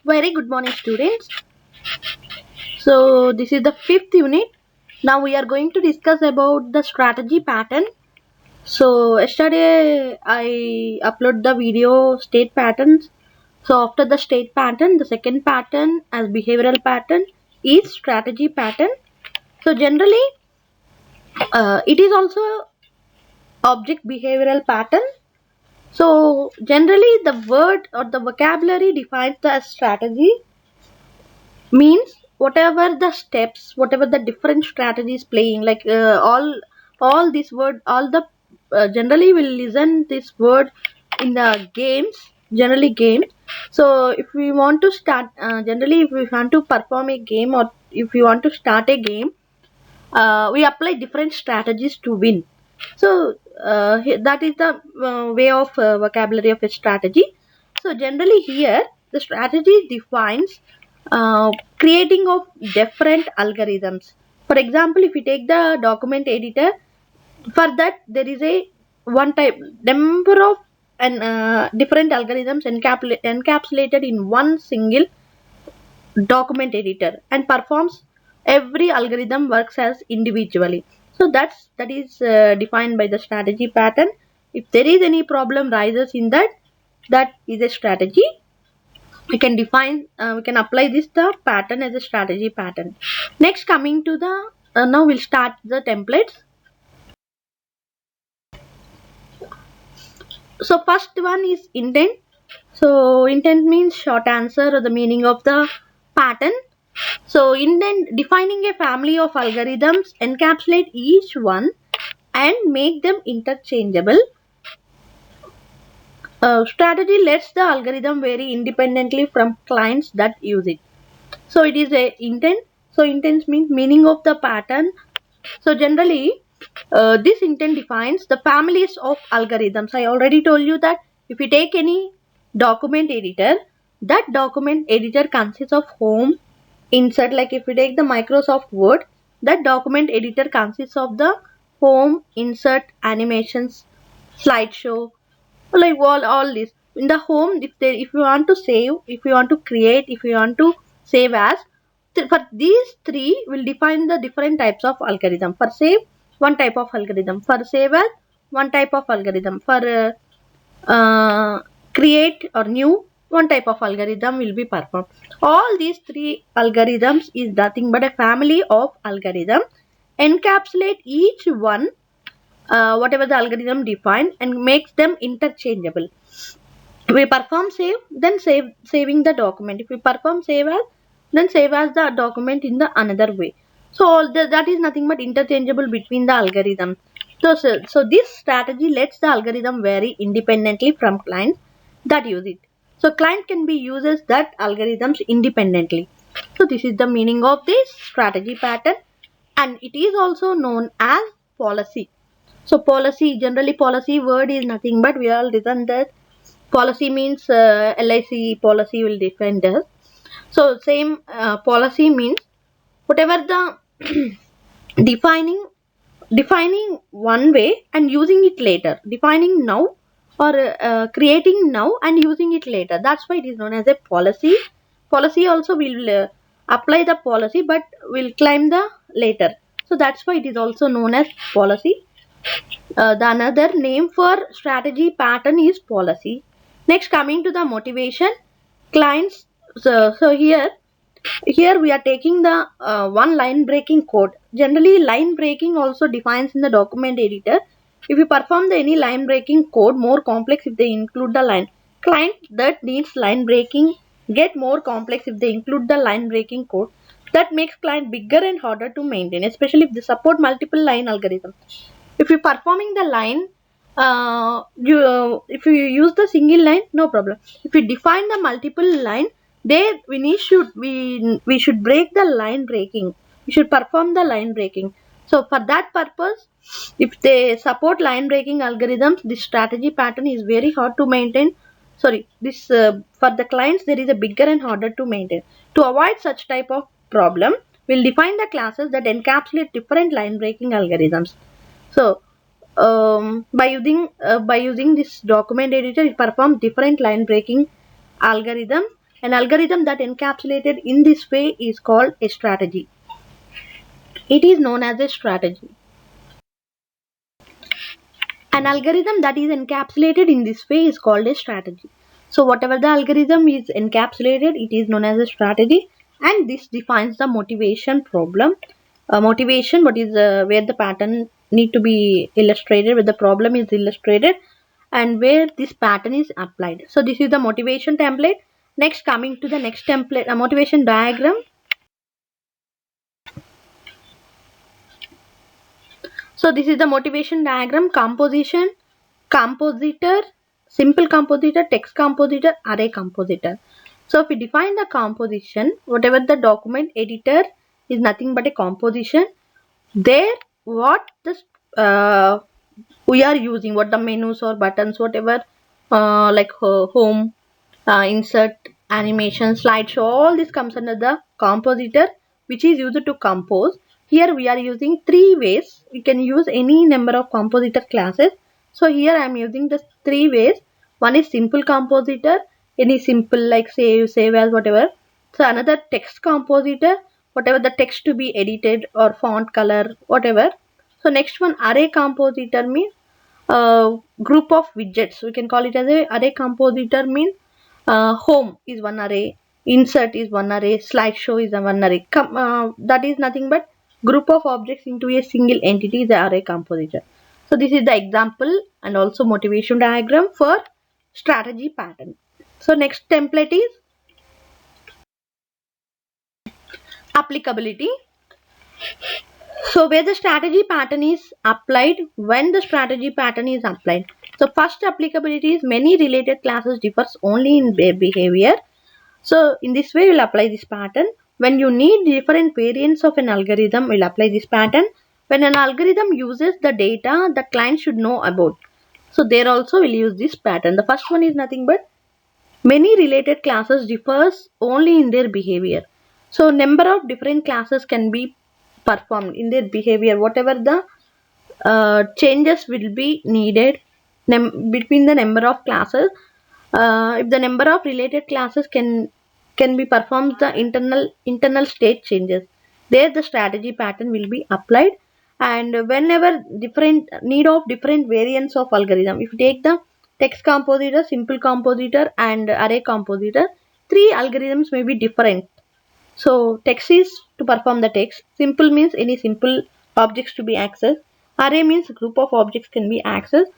Very good morning, students. So this is the fifth unit. Now we are going to discuss about the strategy pattern. So yesterday I upload the video state patterns. So after the state pattern, the second pattern as behavioral pattern is strategy pattern. So generally, it is also object behavioral pattern. So generally, the word or the vocabulary defines the strategy means whatever the steps, whatever the different strategies playing, like all this word, all the generally will listen this word in the games, generally games. So if we want to start, generally if we want to perform a game or if we want to start a game, we apply different strategies to win. So that is the way of vocabulary of a strategy. So generally here the strategy defines creating of different algorithms. For example, if we take the document editor, for that there is a one type number of and different algorithms encapsulated in one single document editor and performs every algorithm works as individually. So that is defined by the strategy pattern. If there is any problem rises in that, that is a strategy. We can define, we can apply this the pattern as a strategy pattern. Next, coming to the now we'll start the templates. So first one is intent. So intent means short answer or the meaning of the pattern. So intent, defining a family of algorithms, encapsulate each one and make them interchangeable. Strategy lets the algorithm vary independently from clients that use it. So it is a intent. So intent means meaning of the pattern. So generally, this intent defines the families of algorithms. I already told you that if you take any document editor, that document editor consists of home, insert. Like if we take the Microsoft Word, that document editor consists of the home, insert, animations, slideshow, like all this. In the home, if you want to save, if you want to create, if you want to save as, for these three will define the different types of algorithm. For save, one type of algorithm. For save as, one type of algorithm. For create or new, one type of algorithm will be performed. All these three algorithms is nothing but a family of algorithm. Encapsulate each one, whatever the algorithm defined, and makes them interchangeable. We perform save, then saving the document. If we perform save as, then save as the document in the another way. So that is nothing but interchangeable between the algorithm. So this strategy lets the algorithm vary independently from clients that use it. So client can be uses that algorithms independently. So this is the meaning of this strategy pattern, and it is also known as policy. So policy, generally policy word is nothing but we all listen that policy means LIC policy will define this. So same policy means whatever the defining defining one way and using it later, defining now or creating now and using it later. That's why it is known as a policy. Policy also will apply the policy but will claim the later. So that's why it is also known as policy. The another name for strategy pattern is policy. Next, coming to the motivation, clients. So here we are taking the one line breaking code. Generally, line breaking also defines in the document editor. If you perform the any line breaking code more complex if they include the line. Client that needs line breaking get more complex if they include the line breaking code. That makes client bigger and harder to maintain, especially if they support multiple line algorithms. If you're performing the line, if you use the single line, no problem. If you define the multiple line, there we should break the line breaking. We should perform the line breaking. So for that purpose, if they support line breaking algorithms, this strategy pattern is very hard to maintain. Sorry, this for the clients there is a bigger and harder to maintain. To avoid such type of problem, we'll define the classes that encapsulate different line breaking algorithms. So by using this document editor, it performs different line breaking algorithm An algorithm that encapsulated in this way is called a strategy. It is known as a strategy. An algorithm that is encapsulated in this way is called a strategy. So whatever the algorithm is encapsulated, it is known as a strategy, and this defines the motivation problem. Motivation, what is where the pattern need to be illustrated, where the problem is illustrated, and where this pattern is applied. So this is the motivation template. Next, coming to the next template, a motivation diagram. So this is the motivation diagram: composition, compositor, simple compositor, text compositor, array compositor. So if we define the composition, whatever the document editor is nothing but a composition. There, what this we are using, what the menus or buttons, whatever, like home, insert, animation, slideshow, all this comes under the compositor, which is used to compose. Here we are using three ways. We can use any number of compositor classes. So here I am using the three ways. One is simple compositor, any simple like save as, whatever. So another text compositor, whatever the text to be edited or font color, whatever. So next one, array compositor means group of widgets. We can call it as a array compositor means home is one array, insert is one array, slideshow is a one array. That is nothing but group of objects into a single entity, the array compositor. So this is the example and also motivation diagram for strategy pattern. So next template is applicability. So where the strategy pattern is applied, when the strategy pattern is applied. So first applicability is many related classes differs only in their behavior. So in this way we'll apply this pattern. When you need different variants of an algorithm, we'll apply this pattern. When an algorithm uses the data the client should know about. So there also we'll use this pattern. The first one is nothing but many related classes differs only in their behavior. So number of different classes can be performed in their behavior. Whatever the changes will be needed between the number of classes. If the number of related classes can be performed, the internal state changes. There the strategy pattern will be applied. And whenever different need of different variants of algorithm, if you take the text compositor, simple compositor, and array compositor, three algorithms may be different. So text is to perform the text. Simple means any simple objects to be accessed. Array means group of objects can be accessed.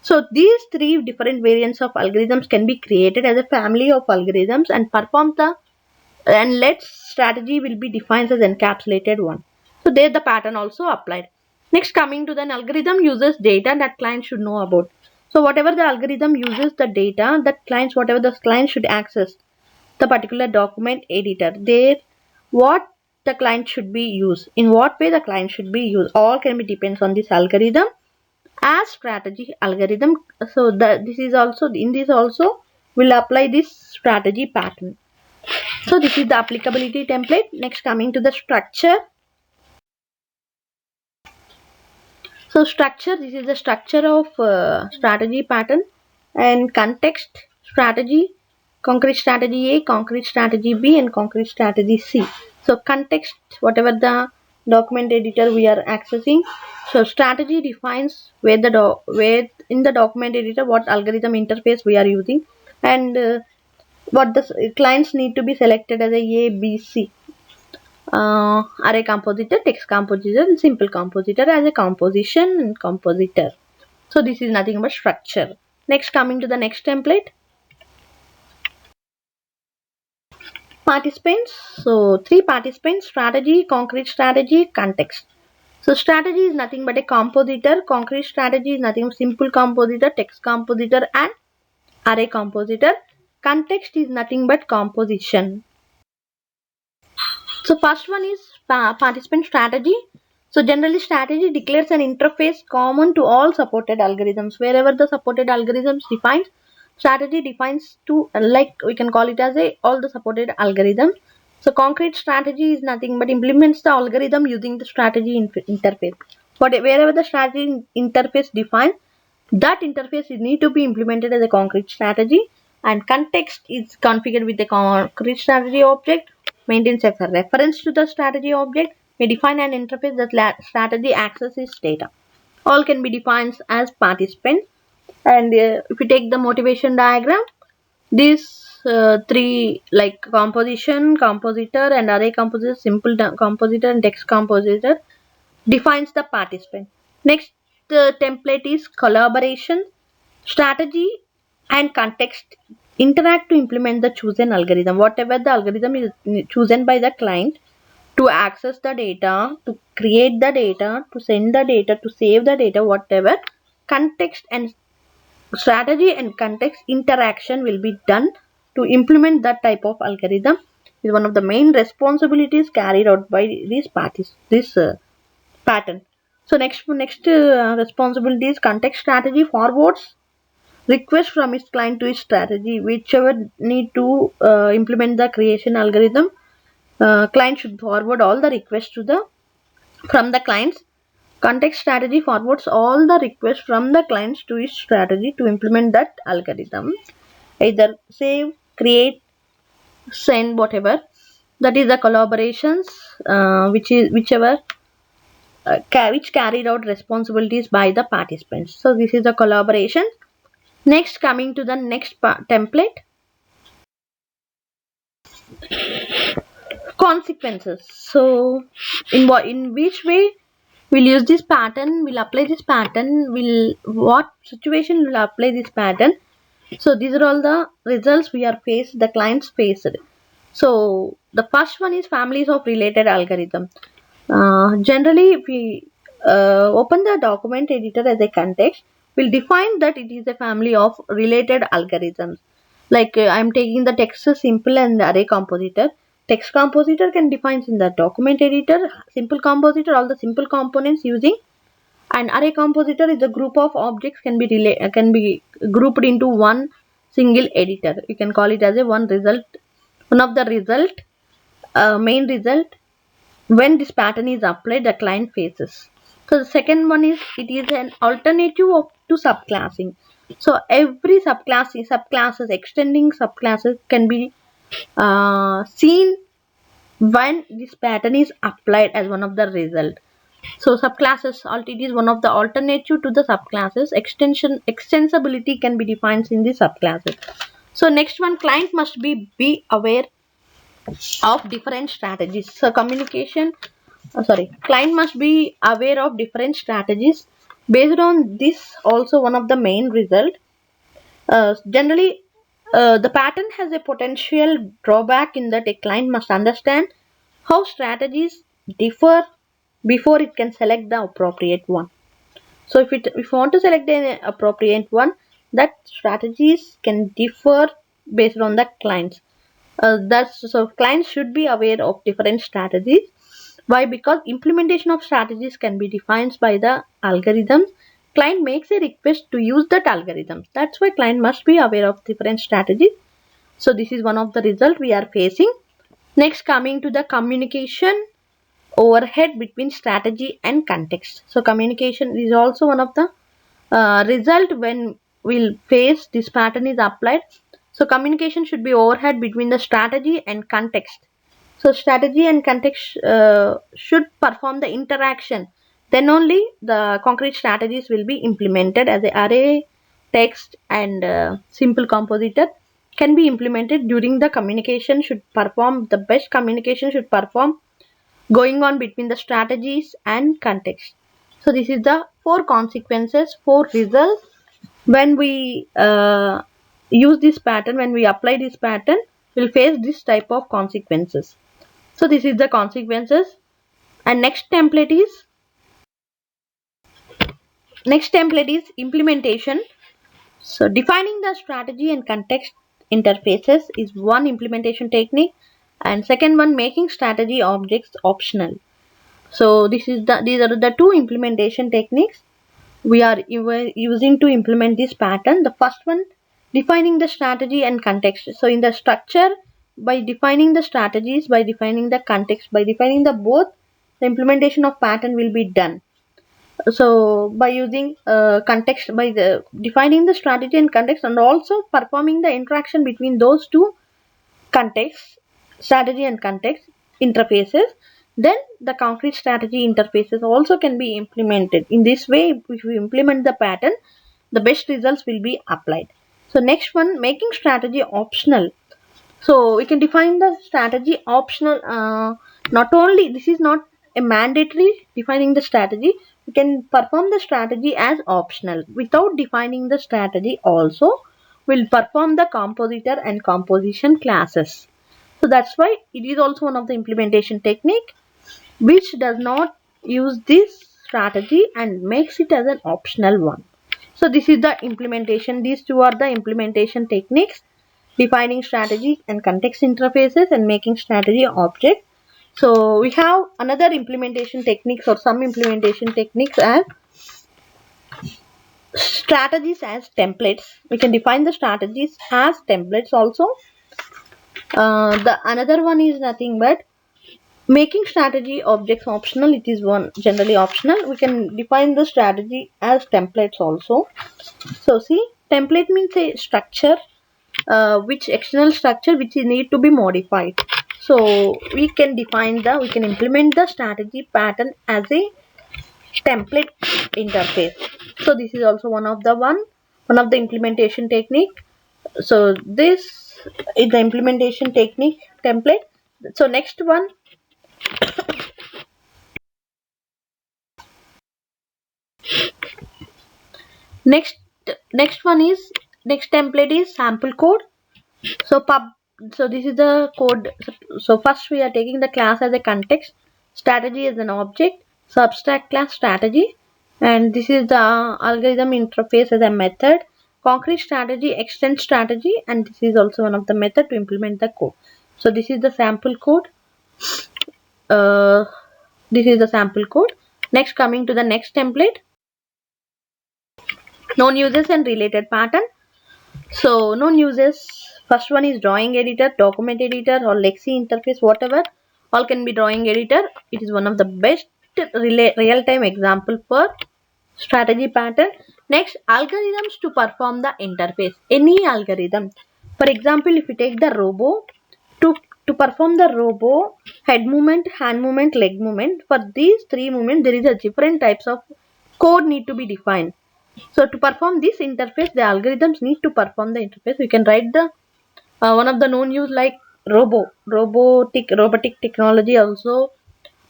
So these three different variants of algorithms can be created as a family of algorithms and perform the and let strategy will be defined as encapsulated one. So there the pattern also applied. Next, coming to the algorithm uses data that client should know about. So whatever the algorithm uses the data that clients, whatever the client should access the particular document editor, there what the client should be used, in what way the client should be used, all can be depends on this algorithm as strategy algorithm. So this is also, in this also will apply this strategy pattern. So this is the applicability template. Next, coming to the structure. So structure, this is the structure of strategy pattern. And context, strategy, concrete strategy A, concrete strategy B, and concrete strategy C. So context, whatever the document editor we are accessing. So strategy defines where where in the document editor what algorithm interface we are using, and what the clients need to be selected as a B, C. Array compositor, text compositor, and simple compositor as a composition and compositor. So this is nothing but structure. Next, coming to the next template. Participants. So three participants: strategy, concrete strategy, context. So strategy is nothing but a compositor. Concrete strategy is nothing but simple compositor, text compositor, and array compositor. Context is nothing but composition. So first one is participant strategy. So generally strategy declares an interface common to all supported algorithms. Wherever the supported algorithms defines, strategy defines to, like we can call it as a all the supported algorithms. So concrete strategy is nothing but implements the algorithm using the strategy interface. But wherever the strategy interface defines, that interface need to be implemented as a concrete strategy. and context is configured with the concrete strategy object, maintains as a reference to the strategy object, may define an interface that strategy accesses data. All can be defined as participants. And if you take the motivation diagram, these three, like composition, compositor, and array compositor, simple compositor, and text compositor, defines the participant. Next template is collaboration, strategy, and context interact to implement the chosen algorithm. Whatever the algorithm is chosen by the client to access the data, to create the data, to send the data, to save the data, whatever, context and strategy and context interaction will be done to implement that type of algorithm is one of the main responsibilities carried out by these parties, this pattern. So next responsibility is context strategy forwards request from its client to its strategy, whichever need to implement the creation algorithm. Client should forward all the requests to the from the clients. Context strategy forwards all the requests from the clients to its strategy to implement that algorithm. Either save, create, send, whatever. That is the collaborations, whichever which carried out responsibilities by the participants. So this is the collaboration. Next, coming to the next template, consequences. So in which way we'll use this pattern, we'll apply this pattern, will what situation will apply this pattern. So these are all the results we are faced, the clients faced. So the first one is families of related algorithm. Generally, if we open the document editor as a context, we'll define that it is a family of related algorithms. Like I'm taking the text simple and array compositor. Text compositor can define in the document editor. Simple compositor, all the simple components using. And array compositor is a group of objects can be grouped into one single editor. You can call it as a one of the result, main result when this pattern is applied the client faces. So the second one is it is an alternative to subclassing. So every subclasses extending subclasses can be seen when this pattern is applied as one of the result. So subclasses it is one of the alternative to the subclasses. Extensibility can be defined in the subclasses. So next one, client must be aware of different strategies. So client must be aware of different strategies. Based on this, also one of the main result. Generally, the pattern has a potential drawback in that a client must understand how strategies differ before it can select the appropriate one. So if you want to select an appropriate one, that strategies can differ based on the clients. That's so clients should be aware of different strategies. Why? Because implementation of strategies can be defined by the algorithms. Client makes a request to use that algorithm. That's why client must be aware of different strategies. So this is one of the result we are facing. Next, coming to the communication overhead between strategy and context. So communication is also one of the result when we'll face this pattern is applied. So communication should be overhead between the strategy and context. So strategy and context should perform the interaction. Then only the concrete strategies will be implemented as a array, text, and simple compositor can be implemented during the communication should perform the best communication should perform going on between the strategies and context. So this is the four consequences, four results when we use this pattern, when we apply this pattern, we'll face this type of consequences. So this is the consequences. And next template is implementation. So defining the strategy and context interfaces is one implementation technique, and second one, making strategy objects optional. So these are the two implementation techniques we are using to implement this pattern. The first one, defining the strategy and context. So in the structure, by defining the strategies, by defining the context, by defining the both, the implementation of pattern will be done. So by using context, by the defining the strategy and context, and also performing the interaction between those two contexts, strategy and context interfaces, then the concrete strategy interfaces also can be implemented. In this way, if we implement the pattern, the best results will be applied. So next one, making strategy optional. So we can define the strategy optional. Not only this is not a mandatory defining the strategy, we can perform the strategy as optional. Without defining the strategy also, we'll perform the compositor and composition classes. So that's why it is also one of the implementation technique which does not use this strategy and makes it as an optional one. So this is the implementation. These two are the implementation techniques: defining strategy and context interfaces and making strategy object. So we have another implementation techniques or some implementation techniques as strategies as templates. We can define the strategies as templates also. The another one is nothing but making strategy objects optional. It is one generally optional. We can define the strategy as templates also. So see, template means a structure, which external structure which need to be modified. So we can implement the strategy pattern as a template interface. So this is also one of the implementation technique. So this is the implementation technique template. So next next one is next template is sample code. So so this is the code. So first we are taking the class as a context, strategy as an object, subtract class strategy, and this is the algorithm interface as a method, concrete strategy, extend strategy, and this is also one of the method to implement the code. So this is the sample code. uh, this is the sample code. Next, coming to the next template, known uses and related pattern. So known uses, first one is drawing editor, document editor, or Lexi interface, whatever. All can be drawing editor. It is one of the best real-time example for strategy pattern. Next, algorithms to perform the interface. Any algorithm. For example, if you take the robo, to to perform the robo head movement, hand movement, leg movement. For these three movements, there is a different types of code need to be defined. So to perform this interface, the algorithms need to perform the interface. We can write the one of the known use like robotic technology also,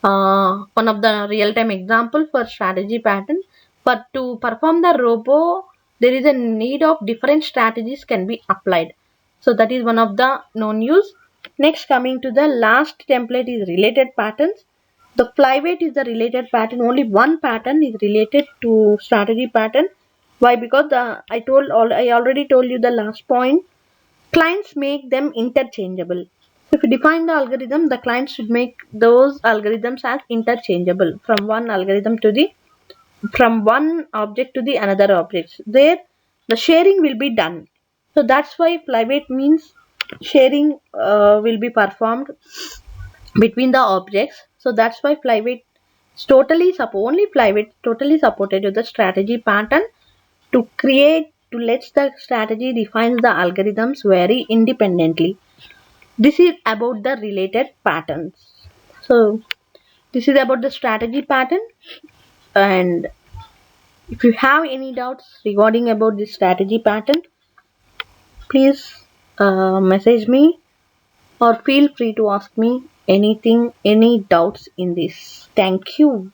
one of the real-time example for strategy pattern. But to perform the robo, there is a need of different strategies can be applied. So that is one of the known use. Next, coming to the last template is related patterns. The flyweight is the related pattern. Only one pattern is related to strategy pattern. Why? Because I already told you the last point. Clients make them interchangeable. So if you define the algorithm, the client should make those algorithms as interchangeable from one object to the another object. There, the sharing will be done. So that's why flyweight means sharing will be performed between the objects. So that's why flyweight is only flyweight totally supported with the strategy pattern to let the strategy defines the algorithms vary independently. This is about the related patterns. So this is about the strategy pattern, and if you have any doubts regarding about this strategy pattern, please message me or feel free to ask me anything, any doubts in this. Thank you.